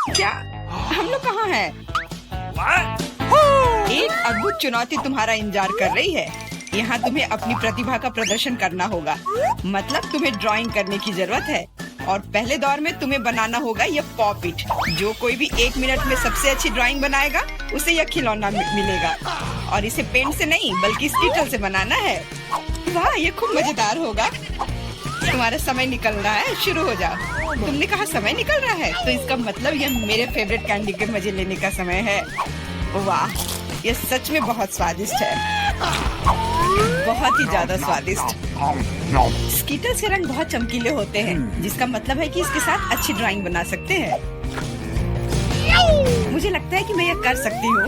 क्या हम लोग कहाँ हैं? एक अद्भुत चुनौती तुम्हारा इंतजार कर रही है। यहाँ तुम्हें अपनी प्रतिभा का प्रदर्शन करना होगा। मतलब तुम्हें ड्राइंग करने की जरूरत है और पहले दौर में तुम्हें बनाना होगा ये पॉपिट। जो कोई भी 1 मिनट में सबसे अच्छी ड्राइंग बनाएगा उसे यह खिलौना मिलेगा और इसे पेंट से नहीं बल्कि स्कीटल से बनाना है। वाह, ये खूब मजेदार होगा। तुम्हारा समय निकल रहा है, शुरू हो जाओ। तुमने कहा समय निकल रहा है, तो इसका मतलब यह मेरे फेवरेट कैंडी के मजे लेने का समय है। वाह, यह सच में बहुत स्वादिष्ट है, बहुत ही ज्यादा स्वादिष्ट। स्कीटल्स के रंग बहुत चमकीले होते हैं, जिसका मतलब है कि इसके साथ अच्छी ड्राइंग बना सकते हैं। मुझे लगता है कि मैं यह कर सकती हूँ।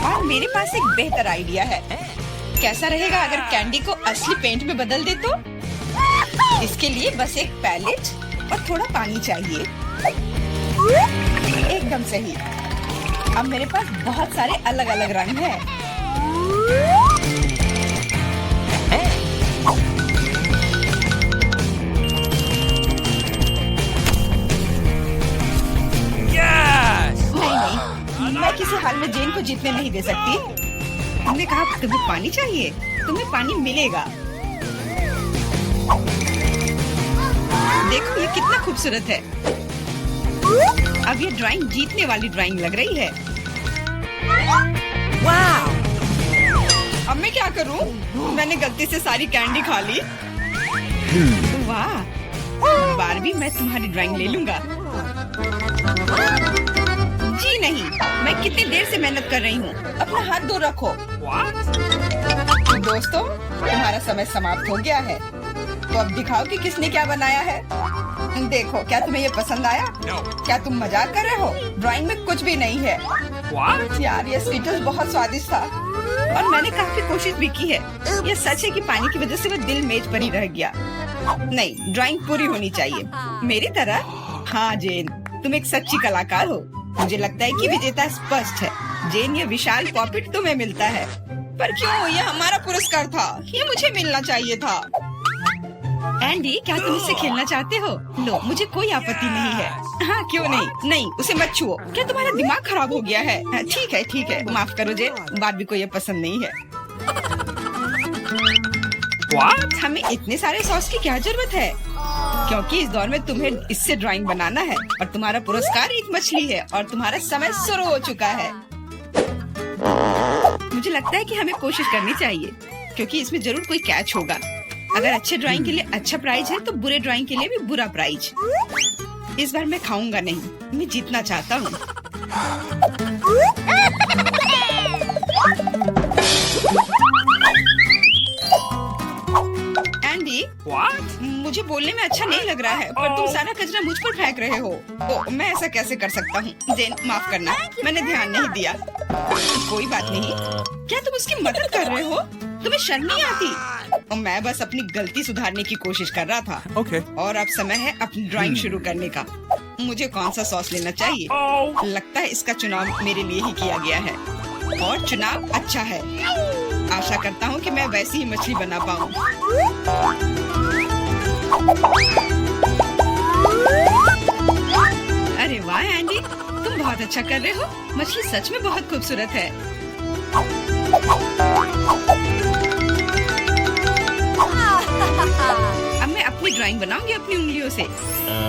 और मेरे पास एक बेहतर आइडिया है। कैसा रहेगा अगर कैंडी को असली पेंट में बदल दे तो? इसके लिए बस एक पैलेट और थोड़ा पानी चाहिए। एकदम सही। अब मेरे पास बहुत सारे अलग अलग रंग हैं। नहीं, मैं किसी हाल में जेन को जीतने नहीं दे सकती। तुमने कहा तुम्हें पानी चाहिए, तुम्हें पानी मिलेगा। देखो ये कितना खूबसूरत है। अब ये ड्राइंग जीतने वाली ड्राइंग लग रही है। वाह! अब मैं क्या करूं? मैंने गलती से सारी कैंडी खा ली। वाह! बार भी मैं तुम्हारी ड्राइंग ले लूंगा। जी नहीं, मैं कितनी देर से मेहनत कर रही हूँ। अपना हाथ दूर रखो। दोस्तों, तुम्हारा समय समाप्त हो गया है। तो अब दिखाओ कि किसने क्या बनाया है। देखो, क्या तुम्हें ये पसंद आया? क्या तुम मजाक कर रहे हो? ड्राइंग में कुछ भी नहीं है। यार, ये स्कीटल्स बहुत स्वादिष्ट था और मैंने काफी कोशिश भी की है। ये सच है कि पानी की वजह से वह दिल मेज पर ही रह गया। नहीं, ड्राइंग पूरी होनी चाहिए मेरी तरह। हाँ जेन, तुम एक सच्ची कलाकार हो। मुझे लगता है कि विजेता स्पष्ट है। जेन, ये विशाल पॉपिट तुम्हें मिलता है। पर क्यों? ये हमारा पुरस्कार था, ये मुझे मिलना चाहिए था। एंडी, क्या तुम इससे खेलना चाहते हो? लो, मुझे कोई आपत्ति नहीं है। हाँ, क्यों नहीं? नहीं, उसे मत छुओ। क्या तुम्हारा दिमाग खराब हो गया है? ठीक है, ठीक है, माफ करो जे, बारबी को ये पसंद नहीं है। What? हमें इतने सारे सॉस की क्या जरूरत है? क्योंकि इस दौर में तुम्हें इससे ड्राइंग बनाना है और तुम्हारा पुरस्कार एक मछली है और तुम्हारा समय शुरू हो चुका है। मुझे लगता है कि हमें कोशिश करनी चाहिए क्योंकि इसमें जरूर कोई कैच होगा। अगर अच्छे ड्राइंग के लिए अच्छा प्राइज है तो बुरे ड्राइंग के लिए भी बुरा प्राइज। इस बार मैं खाऊंगा नहीं, मैं जीतना चाहता हूँ। एंडी, मुझे बोलने में अच्छा नहीं लग रहा है, पर तुम सारा कचरा मुझ पर फेंक रहे हो। तो मैं ऐसा कैसे कर सकता हूँ? जेन, माफ करना, मैंने ध्यान नहीं दिया। कोई बात नहीं। क्या तुम उसकी मदद कर रहे हो? तुम्हें शर्म नहीं आती? मैं बस अपनी गलती सुधारने की कोशिश कर रहा था। Okay. और अब समय है अपनी ड्राइंग शुरू करने का। मुझे कौन सा सॉस लेना चाहिए? लगता है इसका चुनाव मेरे लिए ही किया गया है और चुनाव अच्छा है। आशा करता हूँ कि मैं वैसी ही मछली बना पाऊँ। अरे वाह एंडी, तुम बहुत अच्छा कर रहे हो। मछली सच में बहुत खूबसूरत है। अब मैं अपनी ड्राइंग बनाऊंगी अपनी उंगलियों से।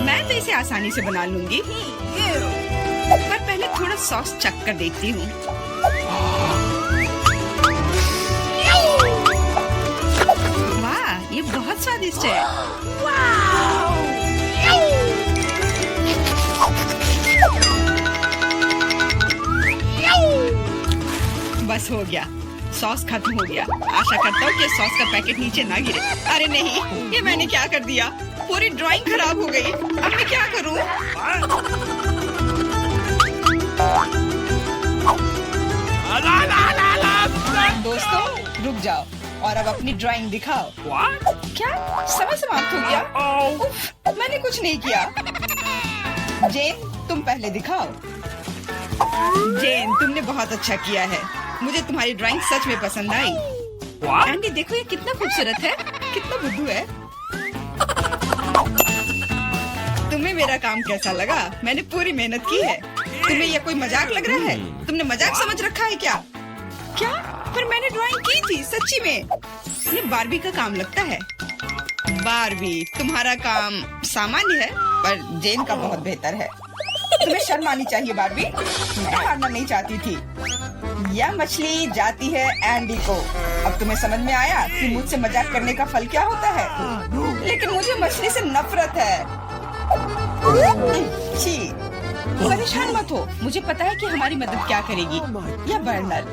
मैं तो इसे आसानी से बना लूंगी, पर पहले थोड़ा सॉस चख कर देखती हूँ। वाह, ये बहुत स्वादिष्ट है। बस हो गया, सॉस खत्म हो गया। आशा करता हूँ कि सॉस का पैकेट नीचे ना गिरे। अरे नहीं, ये मैंने क्या कर दिया? पूरी ड्राइंग खराब हो गई। अब मैं क्या करूँ? दोस्तों, रुक जाओ और अब अपनी ड्राइंग दिखाओ। क्या समय समाप्त हो गया? उफ, मैंने कुछ नहीं किया। जेन, तुम पहले दिखाओ। जेन, तुमने बहुत अच्छा किया है। मुझे तुम्हारी ड्राइंग सच में पसंद आई। एंडी, देखो ये कितना खूबसूरत है, कितना बुद्धू है। मेरा काम कैसा लगा? मैंने पूरी मेहनत की है। तुम्हें ये कोई मजाक लग रहा है? तुमने मजाक समझ रखा है क्या? क्या? पर मैंने ड्राइंग की थी सच्ची में। ये बारबी का काम लगता है। बारबी, तुम्हारा काम सामान्य है पर जेन का बहुत बेहतर है। तुम्हें शर्म आनी चाहिए बारबी। मैं हारना नहीं चाहती थी। यह मछली जाती है एंडी को। अब तुम्हें समझ में आया कि मुझसे मजाक करने का फल क्या होता है? लेकिन मुझे मछली से नफरत है। छी, परेशान मत हो। मुझे पता है कि हमारी मदद क्या करेगी। यह बर्नर,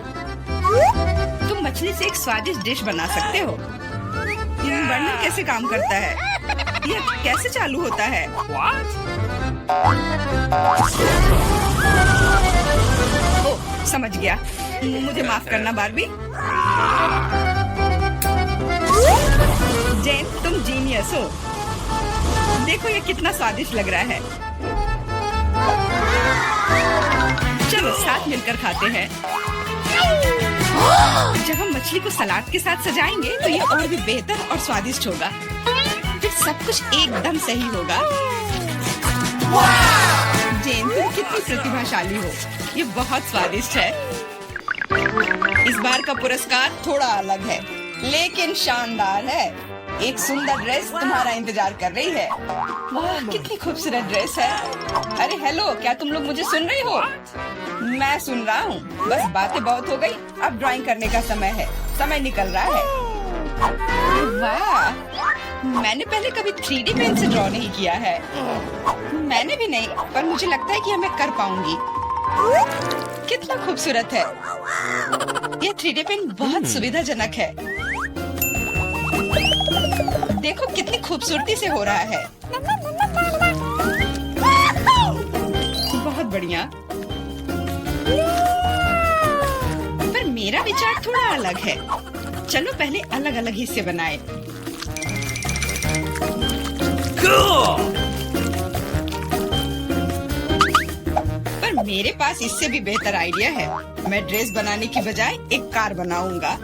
तुम मछली से एक स्वादिष्ट डिश बना सकते हो। बर्नर कैसे काम करता है? यह कैसे चालू होता है? ओह, समझ गया। मुझे माफ करना बारबी। जेन, तुम जीनियस हो। देखो ये कितना स्वादिष्ट लग रहा है। चलो साथ मिलकर खाते हैं। जब हम मछली को सलाद के साथ सजाएंगे तो ये और भी बेहतर और स्वादिष्ट होगा। फिर सब कुछ एकदम सही होगा। जेन, तुम कितनी प्रतिभाशाली हो। ये बहुत स्वादिष्ट है। इस बार का पुरस्कार थोड़ा अलग है लेकिन शानदार है। एक सुंदर ड्रेस तुम्हारा इंतजार कर रही है। वाह, कितनी खूबसूरत ड्रेस है। अरे हेलो, क्या तुम लोग मुझे सुन रही हो? मैं सुन रहा हूँ। बस बातें बहुत हो गई, अब ड्राइंग करने का समय है। समय निकल रहा है। वाह, मैंने पहले कभी 3D पेन से ड्रॉ नहीं किया है। मैंने भी नहीं, पर मुझे लगता है कि मैं कर पाऊंगी। कितना खूबसूरत है। यह 3D पेन बहुत सुविधाजनक है। देखो कितनी खूबसूरती से हो रहा है। बहुत बढ़िया। पर मेरा विचार थोड़ा अलग है। चलो पहले अलग अलग हिस्से बनाए। पर मेरे पास इससे भी बेहतर आइडिया है। मैं ड्रेस बनाने की बजाय एक कार बनाऊंगा।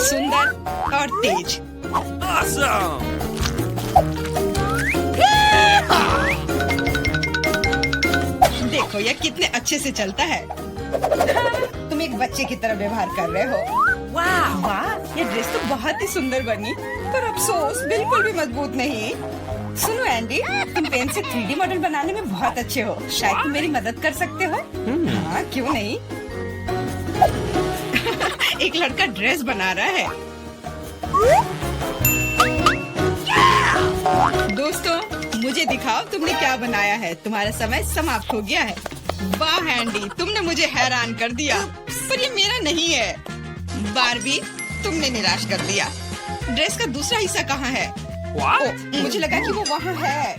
सुंदर और तेज। Awesome! देखो यह कितने अच्छे से चलता है। तुम एक बच्चे की तरह व्यवहार कर रहे हो। वाह वाह, ये ड्रेस तो बहुत ही सुंदर बनी, पर अफसोस बिल्कुल भी मजबूत नहीं। सुनो एंडी, तुम पेन से 3D मॉडल बनाने में बहुत अच्छे हो। शायद तुम मेरी मदद कर सकते हो। हाँ, क्यों नहीं। एक लड़का ड्रेस बना रहा है। दोस्तों, मुझे दिखाओ तुमने क्या बनाया है। तुम्हारा समय समाप्त हो गया है। वाह एंडी, तुमने मुझे हैरान कर दिया। पर ये मेरा नहीं है। बारबी, तुमने निराश कर दिया। ड्रेस का दूसरा हिस्सा कहाँ है? ओ, मुझे लगा कि वो वहाँ है।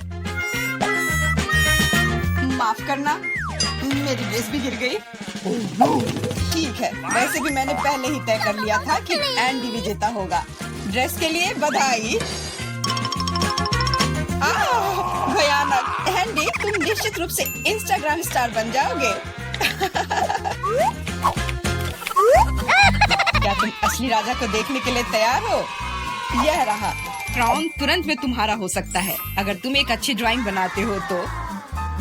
माफ करना, मेरी ड्रेस भी गिर गई। ठीक है, वैसे भी मैंने पहले ही तय कर लिया था कि एंडी विजेता होगा। ड्रेस के लिए बधाई। भयानक। एंडी, तुम निश्चित रूप से इंस्टाग्राम स्टार बन जाओगे। क्या तुम असली राजा को देखने के लिए तैयार हो? यह रहा क्राउन। तुरंत में तुम्हारा हो सकता है अगर तुम एक अच्छी ड्राइंग बनाते हो तो।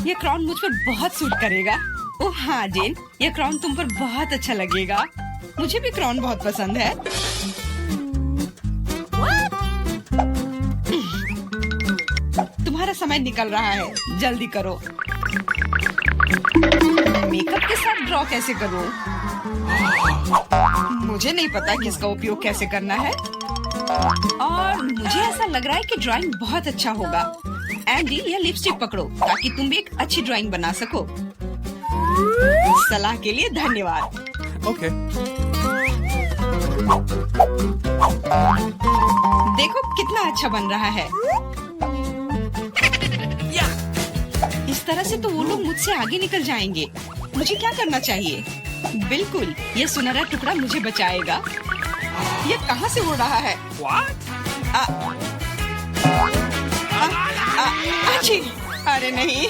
यह क्राउन मुझ पर बहुत सूट करेगा। ओह हाँ जेन, यह क्राउन तुम पर बहुत अच्छा लगेगा। मुझे भी क्राउन बहुत पसंद है। तुम्हारा समय निकल रहा है, जल्दी करो। मेकअप के साथ ड्रॉ कैसे करूं? मुझे नहीं पता कि इसका उपयोग कैसे करना है। और मुझे ऐसा लग रहा है कि ड्राइंग बहुत अच्छा होगा। एंडी, यह लिपस्टिक पकड़ो ताकि तुम भी एक अच्छी ड्राइंग बना सको। सलाह के लिए धन्यवाद। Okay. देखो कितना अच्छा बन रहा है। इस तरह से तो वो लोग मुझसे आगे निकल जाएंगे। मुझे क्या करना चाहिए? बिल्कुल, ये सुनहरा टुकड़ा मुझे बचाएगा। ये कहाँ से उड़ रहा है? अच्छी। अरे नहीं,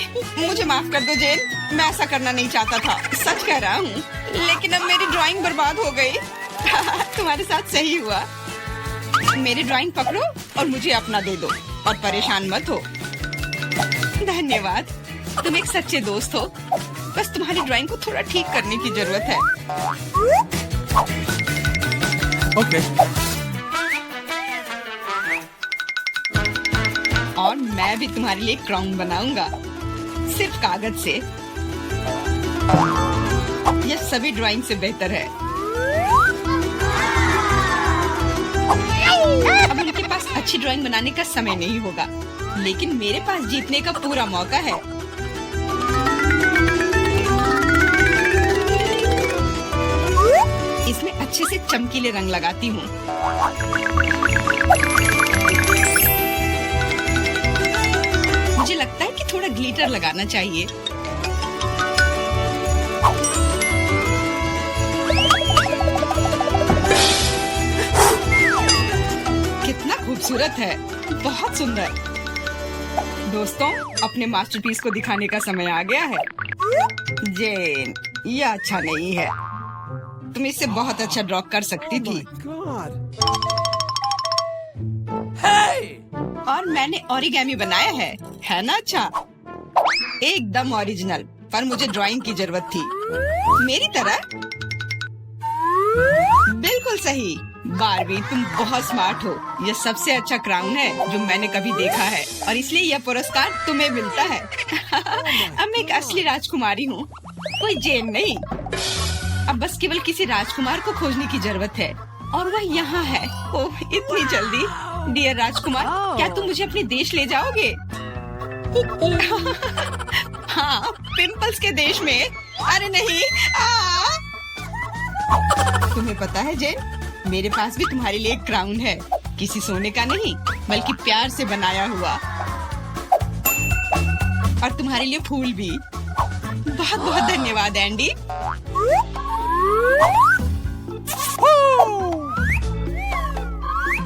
मुझे माफ कर दो जेन, मैं ऐसा करना नहीं चाहता था। सच कह रहा हूँ, लेकिन अब मेरी ड्राइंग बर्बाद हो गई। तुम्हारे साथ सही हुआ। मेरी ड्राइंग पकड़ो और मुझे अपना दे दो और परेशान मत हो। धन्यवाद, तुम एक सच्चे दोस्त हो। बस तुम्हारी ड्राइंग को थोड़ा ठीक करने की जरूरत है। Okay. और मैं भी तुम्हारे लिए क्राउन बनाऊंगा, सिर्फ कागज से। यह सभी ड्राइंग से बेहतर है। अब उनके पास अच्छी ड्राइंग बनाने का समय नहीं होगा, लेकिन मेरे पास जीतने का पूरा मौका है। इसमें अच्छे से चमकीले रंग लगाती हूँ। मुझे लगता है कि थोड़ा ग्लिटर लगाना चाहिए। कितना खूबसूरत है, बहुत सुंदर। दोस्तों, अपने मास्टरपीस को दिखाने का समय आ गया है। जेन, यह अच्छा नहीं है। तुम इससे बहुत अच्छा ड्रॉ कर सकती थी। God. Hey! और मैंने ओरिगेमी बनाया है ना? अच्छा, एकदम ओरिजिनल। पर मुझे ड्राइंग की जरूरत थी, मेरी तरह। बिल्कुल सही। बारबी, तुम बहुत स्मार्ट हो। यह सबसे अच्छा क्राउन है जो मैंने कभी देखा है, और इसलिए यह पुरस्कार तुम्हें मिलता है। अब मैं एक असली राजकुमारी हूँ, कोई जेन नहीं। अब बस केवल किसी राजकुमार को खोजने की जरूरत है, और वह यहाँ है। ओह, इतनी जल्दी। डियर राजकुमार, क्या तुम मुझे अपने देश ले जाओगे? हाँ, पिंपल्स के देश में। अरे नहीं। तुम्हें पता है जेन, मेरे पास भी तुम्हारे लिए एक क्राउन है। किसी सोने का नहीं, बल्कि प्यार से बनाया हुआ। और तुम्हारे लिए फूल भी। बहुत बहुत धन्यवाद एंडी।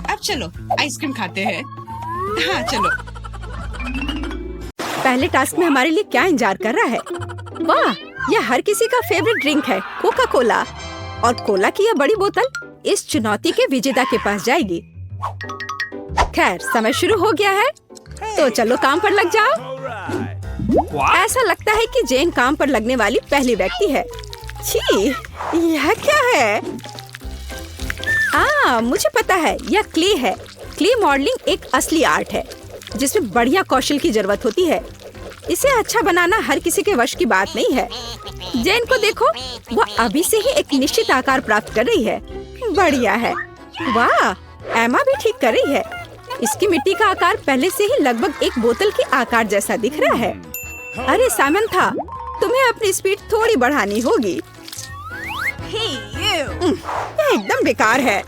अब चलो आइसक्रीम खाते हैं। हाँ चलो। पहले टास्क में हमारे लिए क्या इंतजार कर रहा है? वाह, यह हर किसी का फेवरेट ड्रिंक है, कोका कोला। और कोला की यह बड़ी बोतल इस चुनौती के विजेता के पास जाएगी। खैर, समय शुरू हो गया है, तो चलो काम पर लग जाओ। ऐसा लगता है कि जेन काम पर लगने वाली पहली व्यक्ति है। छी, यह क्या है? मुझे पता है, यह क्ले है। क्ले मॉडलिंग एक असली आर्ट है जिसमें बढ़िया कौशल की जरूरत होती है। इसे अच्छा बनाना हर किसी के वश की बात नहीं है। जेन को देखो, वह अभी से ही एक निश्चित आकार प्राप्त कर रही है। बढ़िया है। वाह, एमा भी ठीक कर रही है। इसकी मिट्टी का आकार पहले से ही लगभग एक बोतल के आकार जैसा दिख रहा है। अरे सामंथा, तुम्हें अपनी स्पीड थोड़ी बढ़ानी होगी। यह एकदम बेकार है।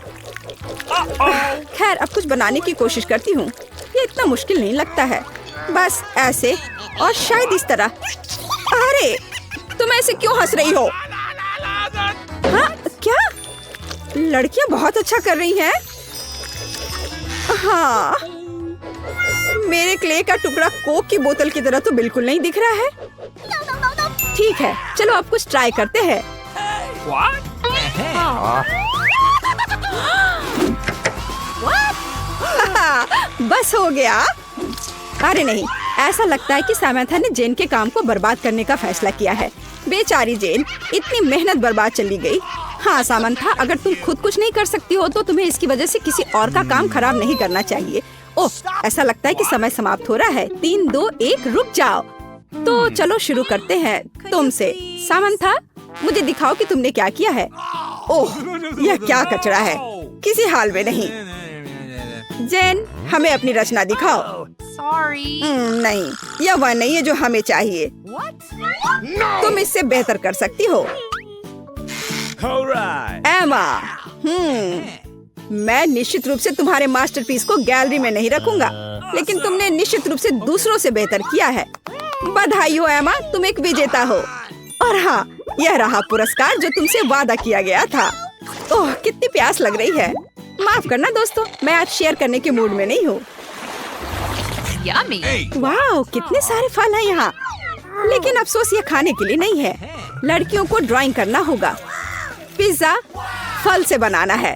खैर, अब कुछ बनाने की कोशिश करती हूँ। ये इतना मुश्किल नहीं लगता है। बस ऐसे और शायद इस तरह। अरे, तुम ऐसे क्यों हंस रही हो? हाँ, क्या? लड़कियाँ बहुत अच्छा कर रही हैं। हाँ, मेरे क्ले का टुकड़ा कोक की बोतल की तरह तो बिल्कुल नहीं दिख रहा है। ठीक है, चलो अब कुछ ट्राई करते हैं। बस हो गया। अरे नहीं, ऐसा लगता है कि सामंथा ने जेन के काम को बर्बाद करने का फैसला किया है। बेचारी जेन, इतनी मेहनत बर्बाद चली गई। हाँ सामंथा, अगर तुम खुद कुछ नहीं कर सकती हो तो तुम्हें इसकी वजह से किसी और का काम खराब नहीं करना चाहिए। ओह, ऐसा लगता है कि समय समाप्त हो रहा है। 3, 2, 1, रुक जाओ। तो चलो शुरू करते हैं तुमसे। सामंथा, मुझे दिखाओ कि तुमने क्या किया है। ओह, यह क्या कचरा है, किसी हाल में नहीं। जेन, हमें अपनी रचना दिखाओ। नहीं, यह वह नहीं है जो हमें चाहिए। तुम इससे बेहतर कर सकती हो। एमा, मैं निश्चित रूप से तुम्हारे मास्टरपीस को गैलरी में नहीं रखूंगा, लेकिन तुमने निश्चित रूप से दूसरों से बेहतर किया है। बधाई हो एमा, तुम एक विजेता हो। और हाँ, यह रहा पुरस्कार जो तुमसे वादा किया गया था। ओह, कितनी प्यास लग रही है। माफ करना दोस्तों, मैं आज शेयर करने के मूड में नहीं हूँ। वाह, कितने सारे फल हैं यहाँ। लेकिन अफसोस ये खाने के लिए नहीं है। लड़कियों को ड्राइंग करना होगा। पिज्जा फल से बनाना है।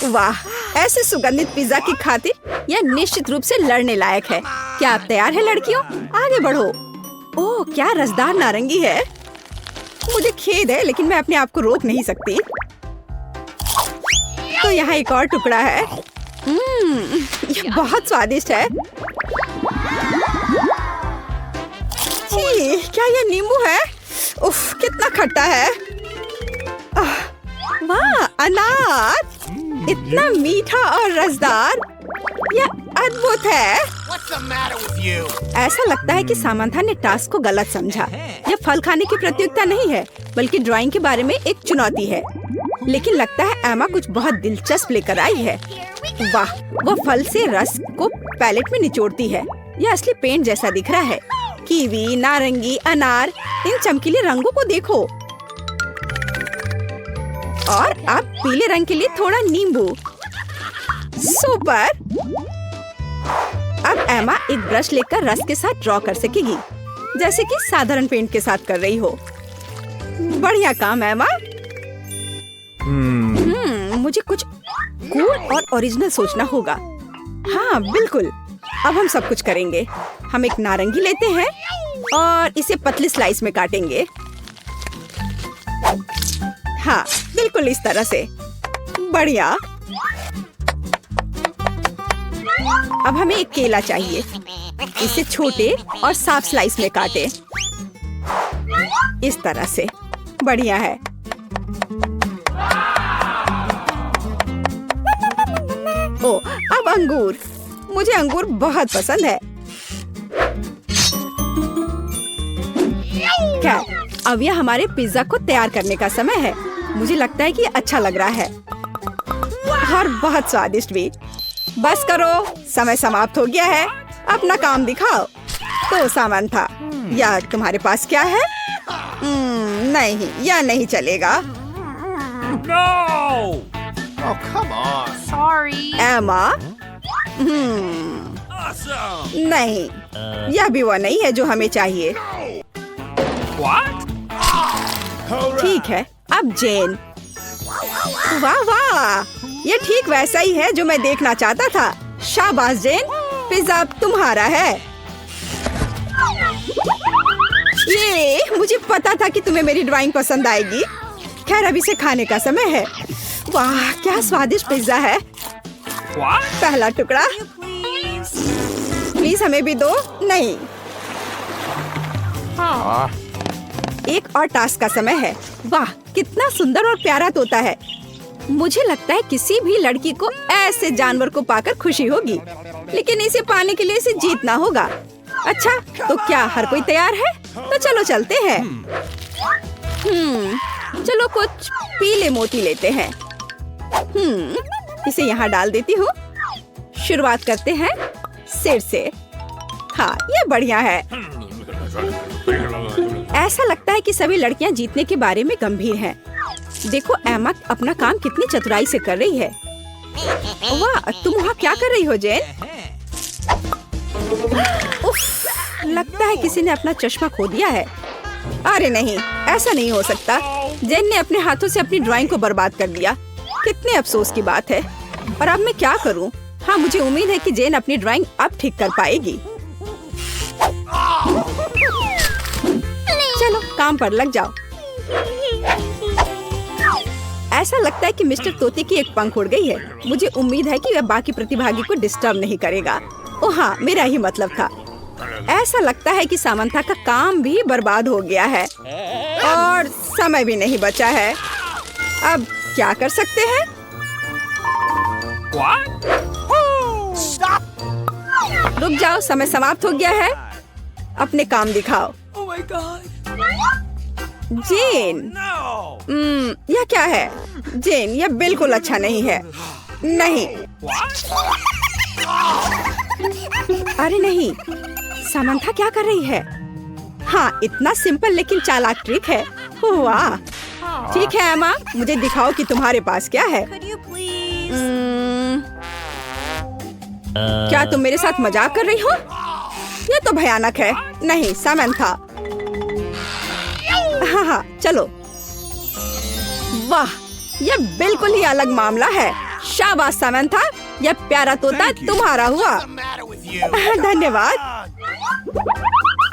वाह, ऐसे सुगंधित पिज्जा की खातिर यह निश्चित रूप से लड़ने लायक है। क्या आप तैयार है लड़कियों? आगे बढ़ो। ओह, क्या रसदार नारंगी है। मुझे खेद है लेकिन मैं अपने आप को रोक नहीं सकती। तो यहाँ एक और टुकड़ा है। ये बहुत स्वादिष्ट है। छी, क्या ये नींबू है? उफ, कितना खट्टा है। वाह, अनार इतना मीठा और रसदार, यह अद्भुत है। What's the matter with you? ऐसा लगता है कि सामंथा ने टास्क को गलत समझा। यह फल खाने की प्रतियोगिता नहीं है, बल्कि ड्राइंग के बारे में एक चुनौती है। लेकिन लगता है एमा कुछ बहुत दिलचस्प लेकर आई है। वाह, वो फल से रस को पैलेट में निचोड़ती है। यह असली पेंट जैसा दिख रहा है। कीवी, नारंगी, अनार, इन चमकीले रंगों को देखो। और अब पीले रंग के लिए थोड़ा नींबू। सुपर। अब एमा एक ब्रश लेकर रस के साथ ड्रॉ कर सकेगी, जैसे कि साधारण पेंट के साथ कर रही हो। बढ़िया काम एमा। मुझे कुछ कूल और ओरिजिनल सोचना होगा। हाँ बिल्कुल, अब हम सब कुछ करेंगे। हम एक नारंगी लेते हैं और इसे पतली स्लाइस में काटेंगे। हाँ बिल्कुल इस तरह से। बढ़िया। अब हमें एक केला चाहिए। इसे छोटे और साफ स्लाइस में काटे, इस तरह से। बढ़िया है। ओ, अब अंगूर। मुझे अंगूर बहुत पसंद है। क्या? अब यह हमारे पिज्जा को तैयार करने का समय है। मुझे लगता है कि अच्छा लग रहा है और बहुत स्वादिष्ट भी। बस करो, समय समाप्त हो गया है। अपना काम दिखाओ। तो सामंथा, या तुम्हारे पास क्या है? नहीं, यह नहीं चलेगा। No! Oh, come on. Sorry. एमा, Awesome! नहीं, यह भी वो नहीं है जो हमें चाहिए। What? ठीक है, अब जेन। वाह वाह, ये ठीक वैसा ही है जो मैं देखना चाहता था। शाबाश जेन, पिज्जा अब तुम्हारा है। ये मुझे पता था कि तुम्हें मेरी ड्राइंग पसंद आएगी। खैर अब इसे खाने का समय है। वाह, क्या स्वादिष्ट पिज्जा है। What? पहला टुकड़ा। प्लीज हमें भी दो। नहीं, एक और टास्क का समय है। वाह, कितना सुंदर और प्यारा तोता है। मुझे लगता है किसी भी लड़की को ऐसे जानवर को पाकर खुशी होगी, लेकिन इसे पाने के लिए इसे जीतना होगा। अच्छा, तो क्या हर कोई तैयार है? तो चलो चलते हैं। चलो कुछ पीले मोती लेते हैं। इसे यहाँ डाल देती हूँ। शुरुआत करते हैं सिर से। हाँ, ये बढ़िया है। ऐसा लगता है कि सभी लड़कियाँ जीतने के बारे में गंभीर हैं। देखो एमा अपना काम कितनी चतुराई से कर रही है। वाह, तुम वहाँ क्या कर रही हो जेन? उफ, लगता है किसी ने अपना चश्मा खो दिया है। अरे नहीं, ऐसा नहीं हो सकता। जेन ने अपने हाथों से अपनी ड्राइंग को बर्बाद कर दिया। कितने अफसोस की बात है। और अब मैं क्या करूं? हाँ, मुझे उम्मीद है कि जेन अपनी ड्राइंग अब ठीक कर पाएगी। चलो काम पर लग जाओ। ऐसा लगता है कि मिस्टर तोते की एक पंख उड़ गई है। मुझे उम्मीद है कि वह बाकी प्रतिभागी को डिस्टर्ब नहीं करेगा। ओह हाँ, मेरा ही मतलब था। ऐसा लगता है कि सामंथा का काम भी बर्बाद हो गया है और समय भी नहीं बचा है। अब क्या कर सकते हैं? What? रुक जाओ, समय समाप्त हो गया है। अपने काम दिखाओ। Oh my God! Gen, No! यह क्या है? जेन, यह बिल्कुल अच्छा नहीं है। नहीं। What? अरे नहीं, सामंथा क्या कर रही है? हाँ, इतना सिंपल लेकिन चालाक ट्रिक है। वाह, ठीक है एमा, मुझे दिखाओ कि तुम्हारे पास क्या है। Could you please? क्या तुम मेरे साथ मजाक कर रही हो? ये तो भयानक है। नहीं सामंथा। हाँ हाँ, चलो। वाह, यह बिल्कुल ही अलग मामला है। शाबाश सामंथा, यह प्यारा तोता तुम्हारा हुआ। धन्यवाद।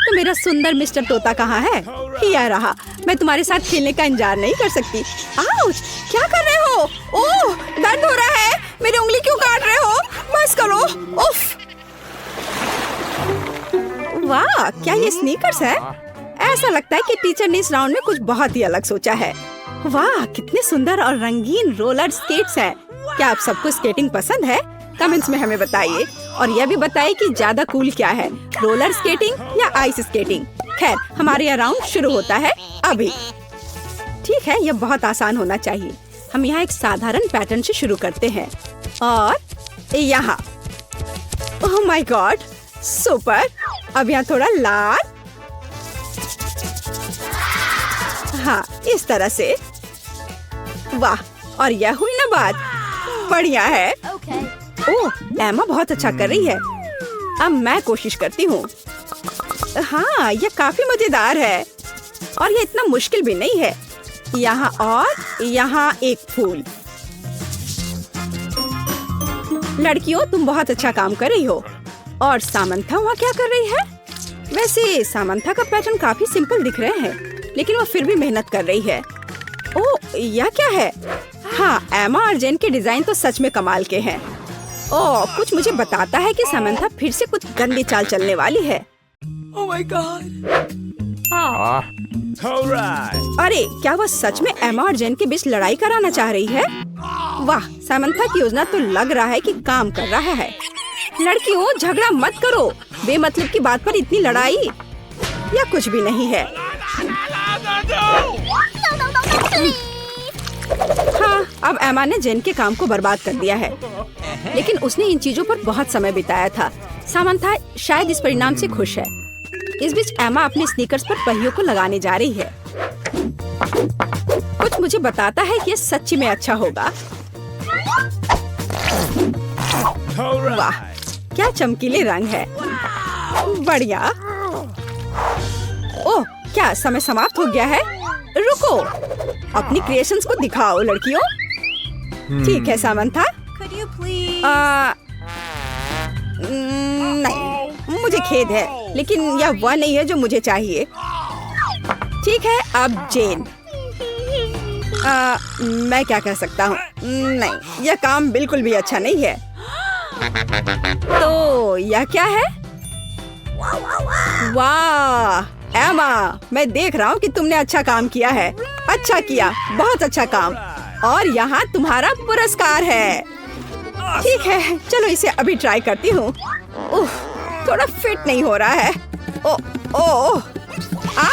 तो मेरा सुंदर मिस्टर तोता कहाँ है? यह रहा। मैं तुम्हारे साथ खेलने का इंतजार नहीं कर सकती। आउच! क्या कर रहे हो? ओह, दर्द हो रहा है। मेरी उंगली क्यों काट रहे हो? बस करो। उफ! वाह, क्या ये स्नीकर्स है? ऐसा लगता है कि टीचर ने इस राउंड में कुछ बहुत ही अलग सोचा है। वाह, कितने सुंदर और रंगीन रोलर स्केट्स हैं। क्या आप सबको स्केटिंग पसंद है? कमेंट्स में हमें बताइए और यह भी बताइए कि ज्यादा कूल क्या है, रोलर स्केटिंग या आइस स्केटिंग। खैर, हमारे यह राउंड शुरू होता है अभी। ठीक है, यह बहुत आसान होना चाहिए। हम यहाँ एक साधारण पैटर्न से शुरू करते हैं और यहाँ। Oh my God, super. अब यहाँ थोड़ा लाल। हाँ, इस तरह से। वाह, और यह हुई ना बात। बढ़िया है। ओह, एमा बहुत अच्छा कर रही है। अब मैं कोशिश करती हूँ। हाँ, यह काफी मजेदार है और यह इतना मुश्किल भी नहीं है। यहाँ और यहाँ एक फूल। लड़कियों, तुम बहुत अच्छा काम कर रही हो। और सामंथा वहाँ क्या कर रही है? वैसे सामंथा का पैटर्न काफी सिंपल दिख रहे हैं, लेकिन वो फिर भी मेहनत कर रही है। ओह, यह क्या है? हाँ, एमा और जेन के डिजाइन तो सच में कमाल के हैं। ओह, कुछ मुझे बताता है कि सामंथा फिर से कुछ गंदी चाल चलने वाली है। Oh my god. अरे, क्या वह सच में एमा और जेन के बीच लड़ाई कराना चाह रही है? वाह, सामंथा की योजना तो लग रहा है कि काम कर रहा है। लड़कियों, झगड़ा मत करो। बेमतलब की बात पर इतनी लड़ाई या कुछ भी नहीं है। हाँ, अब एमा ने जेन के काम को बर्बाद कर दिया है, लेकिन उसने इन चीजों पर बहुत समय बिताया था। सामंथा शायद इस परिणाम से खुश है। इस बीच एमा अपने स्नीकर्स पर पहियों को लगाने जा रही है। कुछ मुझे बताता है कि ये सच्ची में अच्छा होगा। वाह, क्या चमकीले रंग है। बढ़िया। ओह, क्या समय समाप्त हो गया है? रुको, अपनी क्रिएशंस को दिखाओ लड़कियों। ठीक है सामंथा। नहीं, मुझे खेद है, लेकिन यह वह नहीं है जो मुझे चाहिए। ठीक है, अब जेन। मैं क्या कह सकता हूँ? नहीं, यह काम बिल्कुल भी अच्छा नहीं है। तो यह क्या है? वाह एमा, मैं देख रहा हूँ कि तुमने अच्छा काम किया है। अच्छा किया, बहुत अच्छा काम। और यहाँ तुम्हारा पुरस्कार है। ठीक है, चलो इसे अभी ट्राई करती हूँ। थोड़ा फिट नहीं हो रहा है। ओ, ओ, आ!